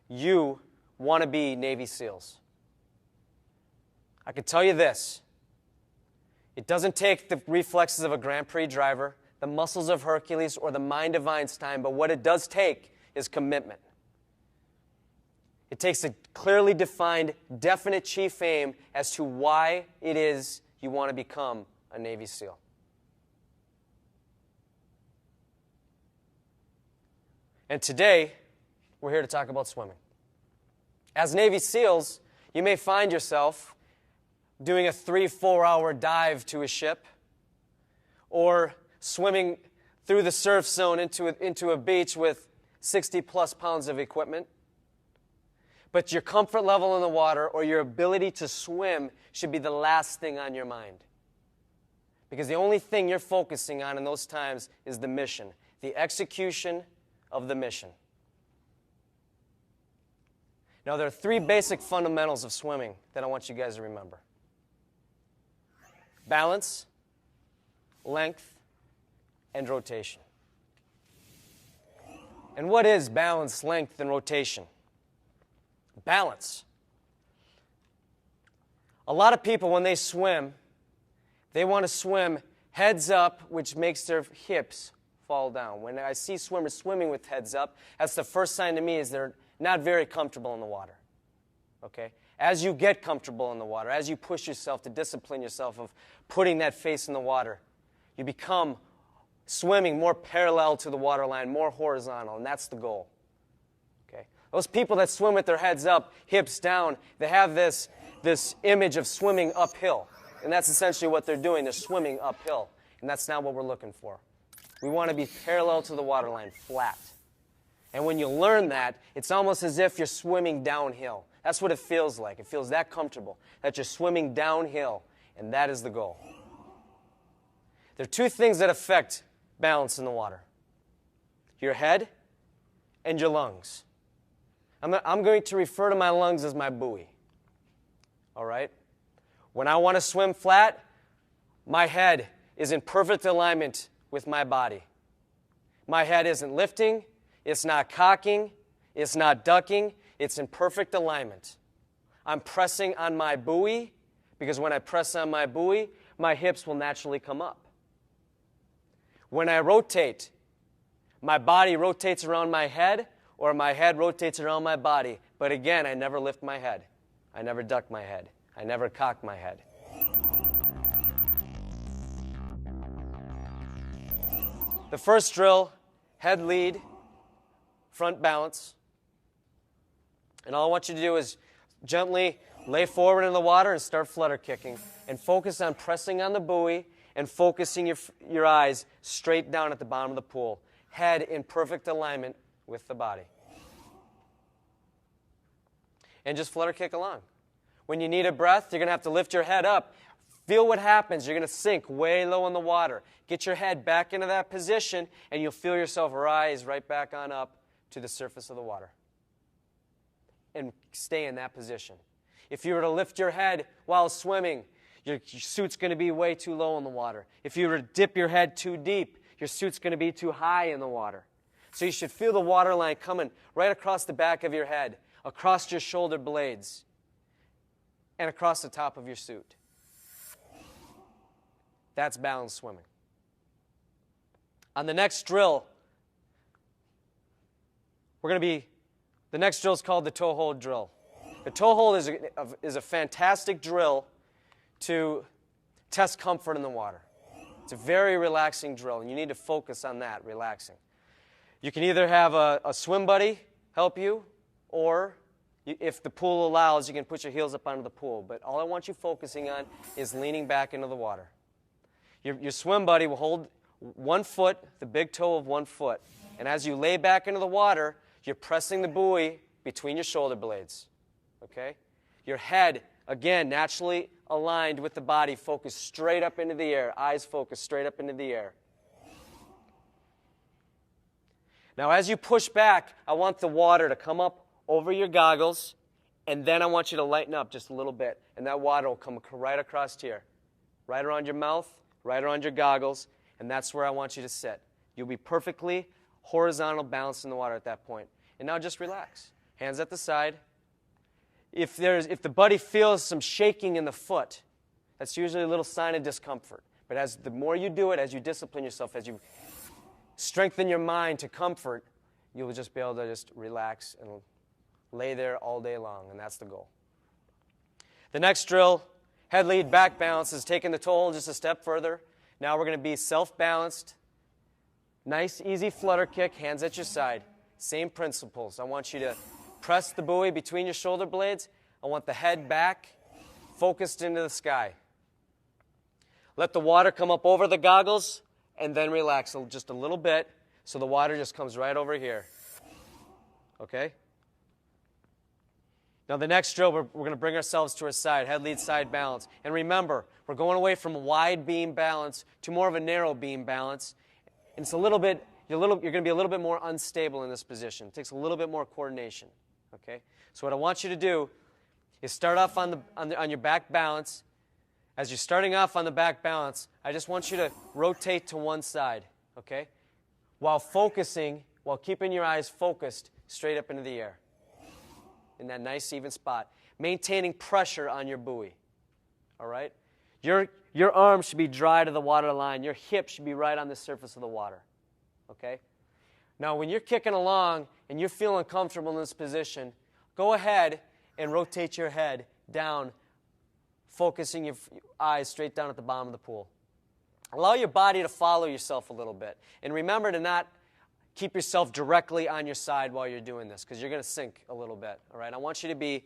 you want to be Navy SEALs. I can tell you this. It doesn't take the reflexes of a Grand Prix driver, the muscles of Hercules, or the mind of Einstein, but what it does take is commitment. It takes a clearly defined, definite chief aim as to why it is you want to become a Navy SEAL. And today, we're here to talk about swimming. As Navy SEALs, you may find yourself doing a 3-4 hour dive to a ship, or swimming through the surf zone into a beach with 60-plus pounds of equipment. But your comfort level in the water or your ability to swim should be the last thing on your mind. Because the only thing you're focusing on in those times is the mission, the execution of the mission. Now, there are 3 basic fundamentals of swimming that I want you guys to remember. Balance, length, and rotation. And what is balance, length, and rotation? Balance. A lot of people, when they swim, they want to swim heads up, which makes their hips fall down. When I see swimmers swimming with heads up, that's the first sign to me is they're not very comfortable in the water. Okay? As you get comfortable in the water, as you push yourself to discipline yourself of putting that face in the water, you become swimming more parallel to the water line, more horizontal, and that's the goal. Okay? Those people that swim with their heads up, hips down, they have this image of swimming uphill. And that's essentially what they're doing. They're swimming uphill. And that's not what we're looking for. We want to be parallel to the water line, flat. And when you learn that, it's almost as if you're swimming downhill. That's what it feels like. It feels that comfortable, that you're swimming downhill, and that is the goal. There are 2 things that affect balance in the water: your head and your lungs. I'm going to refer to my lungs as my buoy. All right? When I want to swim flat, my head is in perfect alignment with my body. My head isn't lifting, it's not cocking, it's not ducking, it's in perfect alignment. I'm pressing on my buoy, because when I press on my buoy, my hips will naturally come up. When I rotate, my body rotates around my head, or my head rotates around my body. But again, I never lift my head. I never duck my head. I never cock my head. The first drill, head lead, front balance. And all I want you to do is gently lay forward in the water and start flutter kicking. And focus on pressing on the buoy and focusing your eyes straight down at the bottom of the pool. Head in perfect alignment with the body. And just flutter kick along. When you need a breath, you're going to have to lift your head up. Feel what happens. You're going to sink way low in the water. Get your head back into that position, and you'll feel yourself rise right back on up to the surface of the water. And stay in that position. If you were to lift your head while swimming, your suit's going to be way too low in the water. If you were to dip your head too deep, your suit's going to be too high in the water. So you should feel the water line coming right across the back of your head, across your shoulder blades, and across the top of your suit. That's balanced swimming. On the next drill, the next drill is called the toe hold drill. The toe hold is a fantastic drill to test comfort in the water. It's a very relaxing drill, and you need to focus on that, relaxing. You can either have a swim buddy help you, or if the pool allows, you can put your heels up onto the pool. But all I want you focusing on is leaning back into the water. Your swim buddy will hold one foot, the big toe of one foot. And as you lay back into the water, you're pressing the buoy between your shoulder blades. Okay? Your head, again, naturally aligned with the body, focused straight up into the air. Eyes focused straight up into the air. Now, as you push back, I want the water to come up over your goggles, and then I want you to lighten up just a little bit. And that water will come right across here, right around your mouth, right around your goggles, and that's where I want you to sit. You'll be perfectly horizontal balanced in the water at that point. And now just relax. Hands at the side. If the buddy feels some shaking in the foot, that's usually a little sign of discomfort. But the more you do it, as you discipline yourself, as you strengthen your mind to comfort, you'll just be able to just relax and lay there all day long, and that's the goal. The next drill, head lead back balance, is taking the toe hold just a step further. Now we're going to be self-balanced. Nice, easy flutter kick, hands at your side. Same principles. I want you to press the buoy between your shoulder blades. I want the head back, focused into the sky. Let the water come up over the goggles, and then relax just a little bit so the water just comes right over here. Okay? Now the next drill, we're going to bring ourselves to our side, head lead side balance. And remember, we're going away from a wide beam balance to more of a narrow beam balance. And it's a little bit, you're going to be a little bit more unstable in this position. It takes a little bit more coordination. Okay? So what I want you to do is start off on your back balance. As you're starting off on the back balance, I just want you to rotate to one side, okay? While keeping your eyes focused straight up into the air in that nice even spot, maintaining pressure on your buoy, all right? Your arms should be dry to the water line. Your hips should be right on the surface of the water, okay? Now, when you're kicking along and you're feeling comfortable in this position, go ahead and rotate your head down, focusing your eyes straight down at the bottom of the pool. Allow your body to follow yourself a little bit. And remember to not keep yourself directly on your side while you're doing this, because you're going to sink a little bit. All right? I want you to be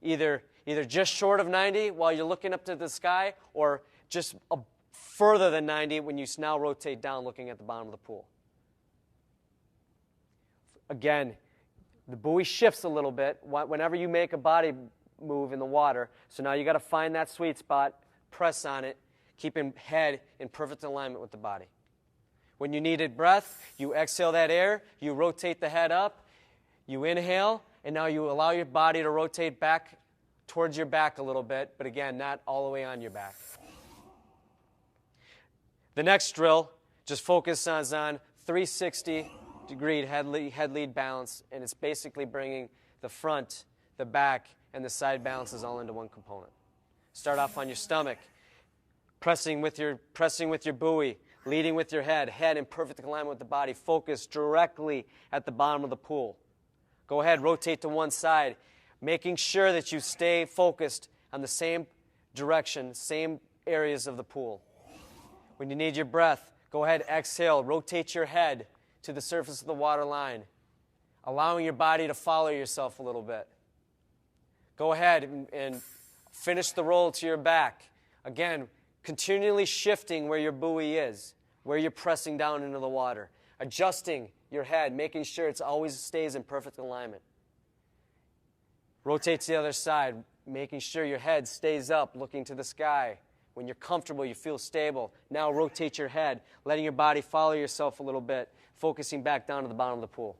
either just short of 90 while you're looking up to the sky, or just further than 90 when you now rotate down looking at the bottom of the pool. Again, the buoy shifts a little bit whenever you make a body move in the water. So now you got to find that sweet spot, press on it, keep your head in perfect alignment with the body. When you needed breath, you exhale that air, you rotate the head up, you inhale, and now you allow your body to rotate back towards your back a little bit, but again, not all the way on your back. The next drill just focuses on 360-degree head lead balance, and it's basically bringing the front, the back, and the side balances all into one component. Start off on your stomach, pressing with your buoy, leading with your head in perfect alignment with the body, focus directly at the bottom of the pool. Go ahead, rotate to one side, making sure that you stay focused on the same direction, same areas of the pool. When you need your breath, go ahead, exhale, rotate your head to the surface of the water line, allowing your body to follow yourself a little bit. Go ahead and finish the roll to your back. Again, continually shifting where your buoy is, where you're pressing down into the water. Adjusting your head, making sure it always stays in perfect alignment. Rotate to the other side, making sure your head stays up, looking to the sky. When you're comfortable, you feel stable. Now rotate your head, letting your body follow yourself a little bit, focusing back down to the bottom of the pool.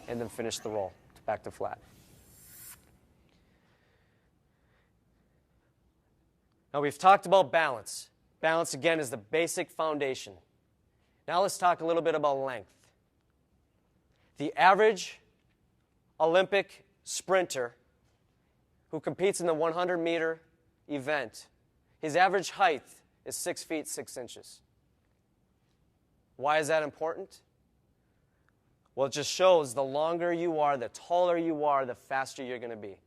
And then finish the roll, back to flat. Now we've talked about balance. Balance, again, is the basic foundation. Now let's talk a little bit about length. The average Olympic sprinter who competes in the 100-meter event, his average height is 6 feet 6 inches. Why is that important? Well, it just shows the longer you are, the taller you are, the faster you're going to be.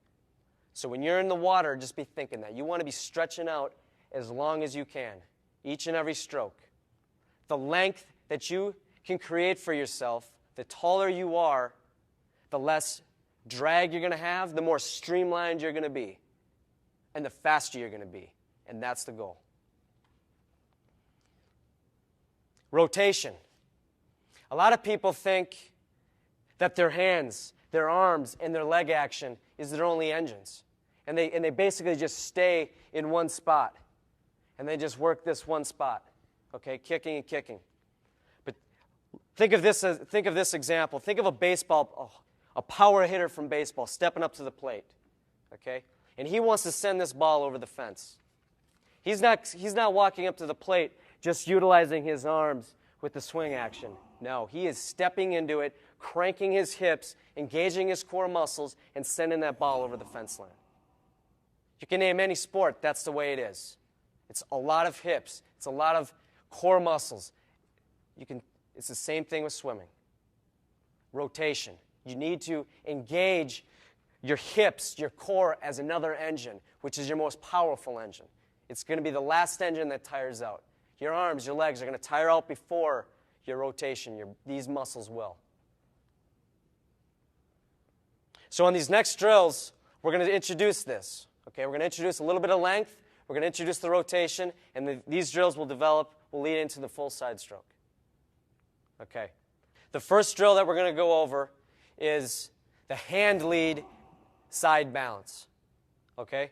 So when you're in the water, just be thinking that. You want to be stretching out as long as you can, each and every stroke. The length that you can create for yourself, the taller you are, the less drag you're going to have, the more streamlined you're going to be, and the faster you're going to be. And that's the goal. Rotation. A lot of people think that their hands, their arms, and their leg action is their only engines. And they basically just stay in one spot. And they just work this one spot. Okay, kicking and kicking. But think of this example. Think of a power hitter from baseball stepping up to the plate. Okay? And he wants to send this ball over the fence. He's not walking up to the plate just utilizing his arms with the swing action. No, he is stepping into it, cranking his hips, engaging his core muscles, and sending that ball over the fence line. You can name any sport, that's the way it is. It's a lot of hips. It's a lot of core muscles. It's the same thing with swimming. Rotation. You need to engage your hips, your core, as another engine, which is your most powerful engine. It's going to be the last engine that tires out. Your arms, your legs are going to tire out before your rotation. These muscles will. So on these next drills, we're going to introduce this. Okay, we're going to introduce a little bit of length. We're going to introduce the rotation, and these drills will lead into the full side stroke. Okay. The first drill that we're going to go over is the hand lead side balance. Okay?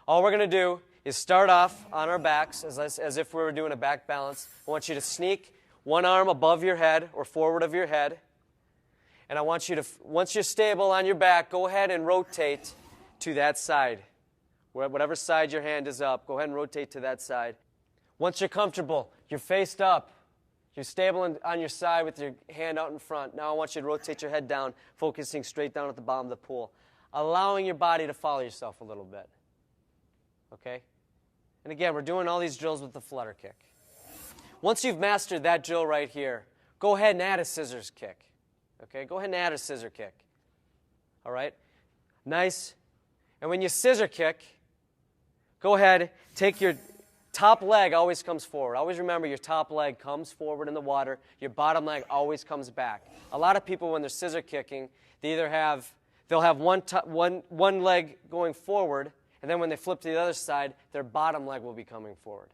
All we're going to do is start off on our backs as if we were doing a back balance. I want you to sneak one arm above your head or forward of your head. And I want you to, once you're stable on your back, go ahead and rotate to that side. Whatever side your hand is up, go ahead and rotate to that side. Once you're comfortable, you're faced up, you're stable on your side with your hand out in front. Now I want you to rotate your head down, focusing straight down at the bottom of the pool, allowing your body to follow yourself a little bit. Okay? And again, we're doing all these drills with the flutter kick. Once you've mastered that drill right here, go ahead and add a scissors kick. Okay? Go ahead and add a scissor kick. All right? Nice. And when you scissor kick, go ahead, take your top leg always comes forward. Always remember your top leg comes forward in the water. Your bottom leg always comes back. A lot of people, when they're scissor kicking, they'll have one leg going forward, and then when they flip to the other side, their bottom leg will be coming forward.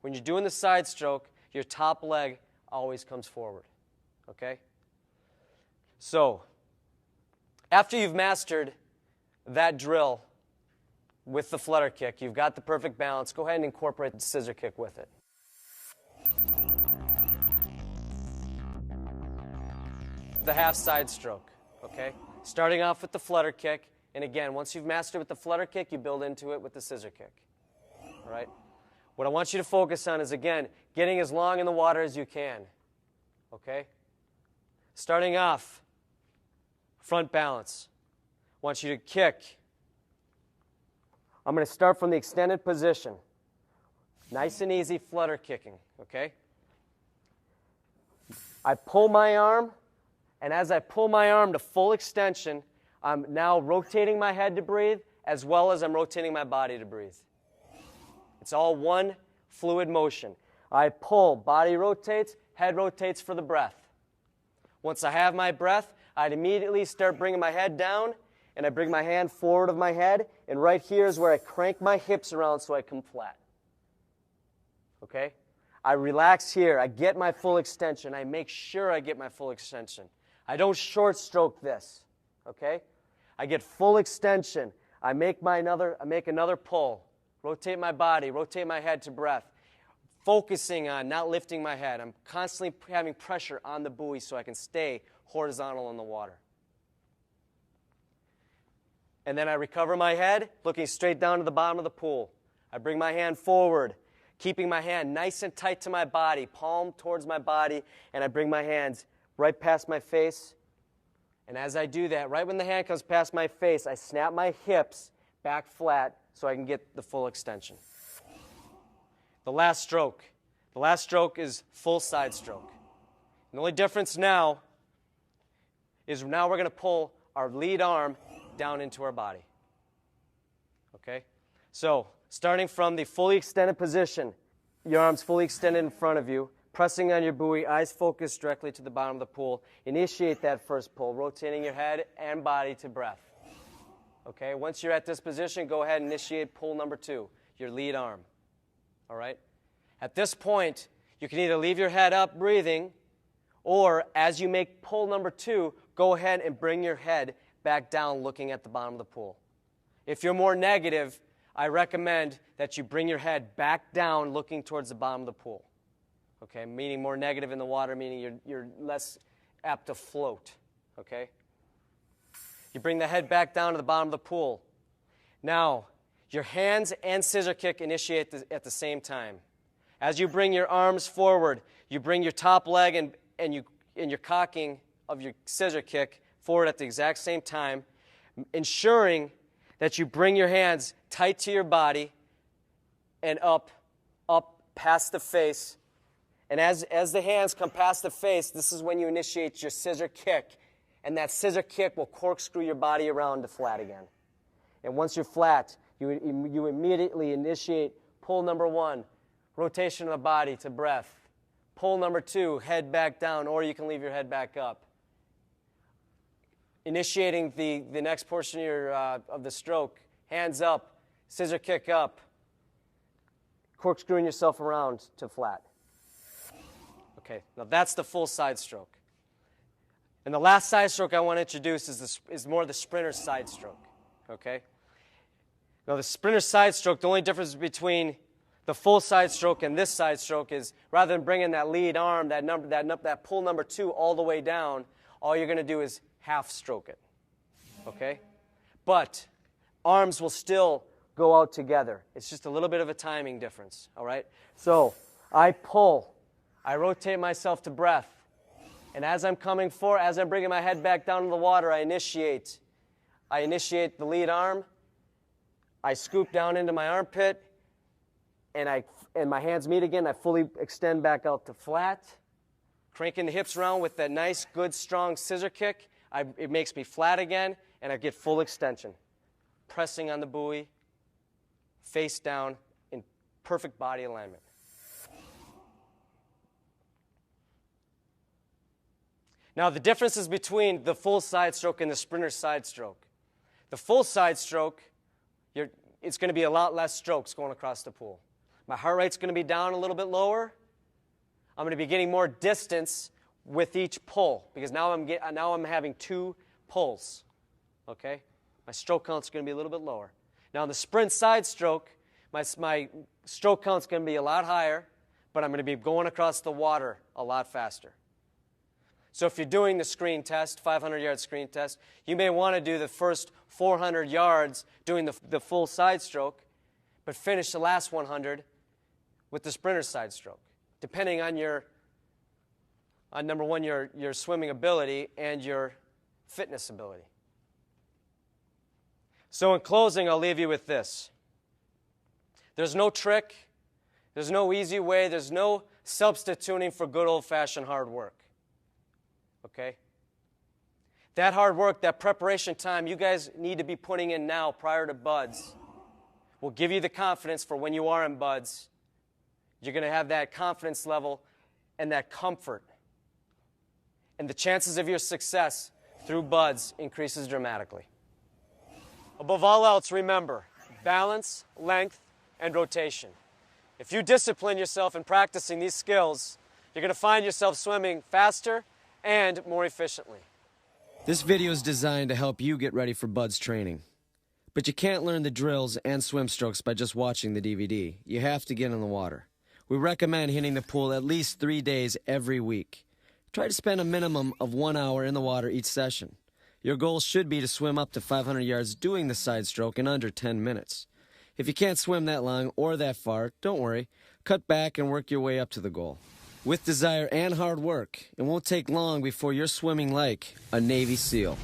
When you're doing the side stroke, your top leg always comes forward. Okay? So, after you've mastered that drill with the flutter kick, you've got the perfect balance, go ahead and incorporate the scissor kick with it. The half side stroke, okay? Starting off with the flutter kick, and again, once you've mastered with the flutter kick, you build into it with the scissor kick. All right? What I want you to focus on is, again, getting as long in the water as you can. Okay? Starting off, front balance. I want you to kick. I'm going to start from the extended position. Nice and easy flutter kicking, okay? I pull my arm, and as I pull my arm to full extension, I'm now rotating my head to breathe, as well as I'm rotating my body to breathe. It's all one fluid motion. I pull, body rotates, head rotates for the breath. Once I have my breath, I'd immediately start bringing my head down, and I bring my hand forward of my head, and right here is where I crank my hips around so I come flat. Okay? I relax here. I get my full extension. I make sure I get my full extension. I don't short stroke this. Okay? I get full extension. I make another pull. Rotate my body, rotate my head to breath. Focusing on not lifting my head. I'm constantly having pressure on the buoy so I can stay horizontal in the water. And then I recover my head, looking straight down to the bottom of the pool. I bring my hand forward, keeping my hand nice and tight to my body, palm towards my body, and I bring my hands right past my face. And as I do that, right when the hand comes past my face, I snap my hips back flat so I can get the full extension. The last stroke. The last stroke is full side stroke. The only difference now is we're going to pull our lead arm down into our body. Okay? So, starting from the fully extended position, your arms fully extended in front of you, pressing on your buoy, eyes focused directly to the bottom of the pool. Initiate that first pull, rotating your head and body to breath. Okay? Once you're at this position, go ahead and initiate pull number 2, your lead arm. All right? At this point, you can either leave your head up breathing, or as you make pull number 2, go ahead and bring your head back down looking at the bottom of the pool. If you're more negative, I recommend that you bring your head back down looking towards the bottom of the pool. Okay, meaning more negative in the water, meaning you're less apt to float. Okay? You bring the head back down to the bottom of the pool. Now, your hands and scissor kick initiate at the same time. As you bring your arms forward, you bring your top leg your cocking of your scissor kick forward at the exact same time, ensuring that you bring your hands tight to your body and up past the face. And as the hands come past the face, this is when you initiate your scissor kick. And that scissor kick will corkscrew your body around to flat again. And once you're flat, you immediately initiate pull number 1, rotation of the body to breath. Pull number 2, head back down, or you can leave your head back up. Initiating the next portion of the stroke, hands up, scissor kick up, corkscrewing yourself around to flat. Okay, now that's the full side stroke. And the last side stroke I want to introduce is more the sprinter side stroke. Okay? Now the sprinter side stroke, the only difference between the full side stroke and this side stroke is rather than bringing that lead arm, that pull number 2 all the way down, all you're going to do is half stroke it. Okay? But arms will still go out together. It's just a little bit of a timing difference. All right? So I pull. I rotate myself to breath. And as I'm coming forward, as I'm bringing my head back down to the water, I initiate the lead arm. I scoop down into my armpit, and my hands meet again. I fully extend back out to flat, cranking the hips around with that nice, good, strong scissor kick. It makes me flat again, and I get full extension. Pressing on the buoy, face down, in perfect body alignment. Now, the differences between the full side stroke and the sprinter side stroke. The full side stroke, it's going to be a lot less strokes going across the pool. My heart rate's going to be down a little bit lower. I'm going to be getting more distance with each pull because now I'm having 2 pulls. Okay? My stroke count's going to be a little bit lower. Now, in the sprint side stroke, my stroke count's going to be a lot higher, but I'm going to be going across the water a lot faster. So if you're doing the screen test, 500-yard screen test, you may want to do the first 400 yards doing the full side stroke, but finish the last 100 with the sprinter side stroke, depending on number 1, your swimming ability and your fitness ability. So in closing, I'll leave you with this. There's no trick. There's no easy way. There's no substituting for good old-fashioned hard work. Okay? That hard work, that preparation time you guys need to be putting in now prior to buds will give you the confidence for when you are in buds. You're going to have that confidence level and that comfort. And the chances of your success through buds increases dramatically. Above all else, remember, balance, length, and rotation. If you discipline yourself in practicing these skills, you're going to find yourself swimming faster and more efficiently. This video is designed to help you get ready for buds training. But you can't learn the drills and swim strokes by just watching the DVD. You have to get in the water. We recommend hitting the pool at least 3 days every week. Try to spend a minimum of 1 hour in the water each session. Your goal should be to swim up to 500 yards doing the side stroke in under 10 minutes. If you can't swim that long or that far, don't worry. Cut back and work your way up to the goal. With desire and hard work, it won't take long before you're swimming like a Navy SEAL.